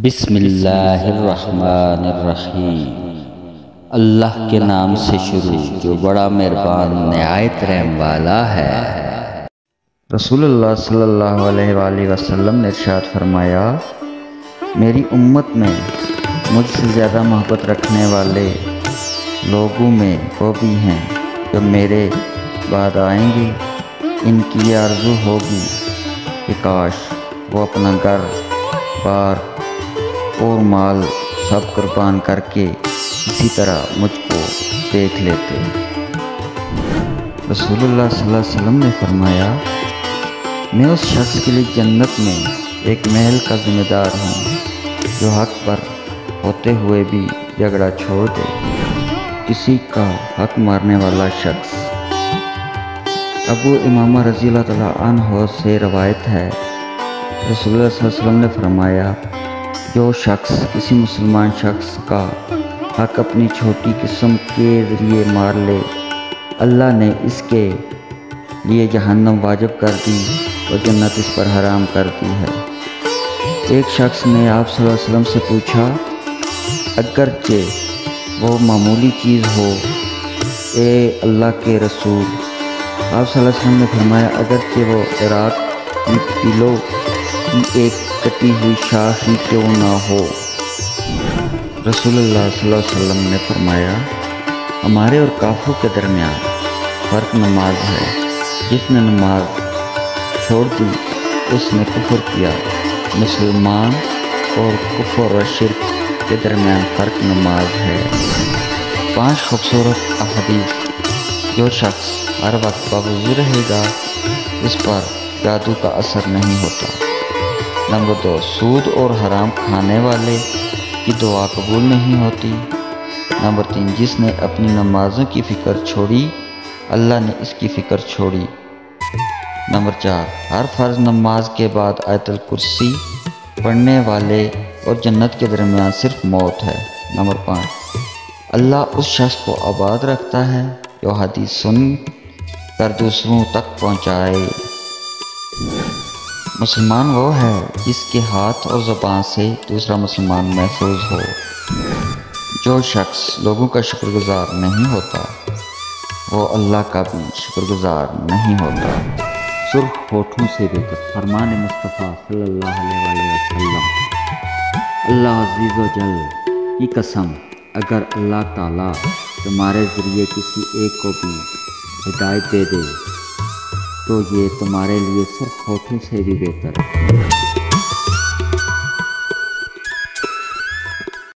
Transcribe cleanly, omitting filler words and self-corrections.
بسم اللہ الرحمن الرحیم۔ اللہ کے نام سے شروع جو بڑا مہربان نہایت رحم والا ہے۔ رسول اللہ صلی اللہ علیہ وآلہ وسلم نے ارشاد فرمایا، میری امت میں مجھ سے زیادہ محبت رکھنے والے لوگوں میں وہ بھی ہیں جو میرے بعد آئیں گے۔ ان کی یہ آرزو ہوگی کہ کاش وہ اپنا گھر بار اور مال سب قربان کر کے اسی طرح مجھ کو دیکھ لیتے۔ رسول اللہ صلی اللہ علیہ وسلم نے فرمایا، میں اس شخص کے لیے جنت میں ایک محل کا ذمہ دار ہوں جو حق پر ہوتے ہوئے بھی جھگڑا چھوڑ دے۔ کسی کا حق مارنے والا شخص۔ ابو امامہ رضی اللہ تعالیٰ عنہ سے روایت ہے، رسول اللہ صلی اللہ علیہ وسلم نے فرمایا، جو شخص کسی مسلمان شخص کا حق اپنی چھوٹی قسم کے ذریعے مار لے، اللہ نے اس کے لیے جہنم واجب کر دی اور جنت اس پر حرام کر دی ہے۔ ایک شخص نے آپ صلی اللہ علیہ وسلم سے پوچھا، اگرچہ وہ معمولی چیز ہو اے اللہ کے رسول؟ آپ صلی اللہ علیہ وسلم نے فرمایا، اگرچہ وہ عراق کی پیلوں کی ایک کٹی ہوئی شاخ ہی کیوں نہ ہو۔ رسول اللہ صلی اللہ علیہ وسلم نے فرمایا، ہمارے اور کافروں کے درمیان فرق نماز ہے، جس نے نماز چھوڑ دی اس نے کفر کیا۔ مسلمان اور کفر و شرک کے درمیان فرق نماز ہے۔ 5 خوبصورت احادیث۔ جو شخص ہر وقت باوضو رہے گا اس پر جادو کا اثر نہیں ہوتا۔ نمبر 2، سود اور حرام کھانے والے کی دعا قبول نہیں ہوتی۔ نمبر 3، جس نے اپنی نمازوں کی فکر چھوڑی اللہ نے اس کی فکر چھوڑی۔ نمبر 4، ہر فرض نماز کے بعد آیت الکرسی پڑھنے والے اور جنت کے درمیان صرف موت ہے۔ نمبر 5، اللہ اس شخص کو آباد رکھتا ہے جو حدیث سن کر دوسروں تک پہنچائے۔ مسلمان وہ ہے جس کے ہاتھ اور زبان سے دوسرا مسلمان محفوظ ہو۔ جو شخص لوگوں کا شکر گزار نہیں ہوتا وہ اللہ کا بھی شکر گزار نہیں ہوتا۔ سرخ ہونٹوں سے بہتر فرمان مصطفیٰ صلی اللہ علیہ وآلہ وسلم۔ اللہ عزیز و جل کی قسم، اگر اللہ تعالیٰ تمہارے ذریعے کسی ایک کو بھی ہدایت دے دے تو یہ تمہارے لیے سرخ ہونٹوں سے بھی بہتر ہے۔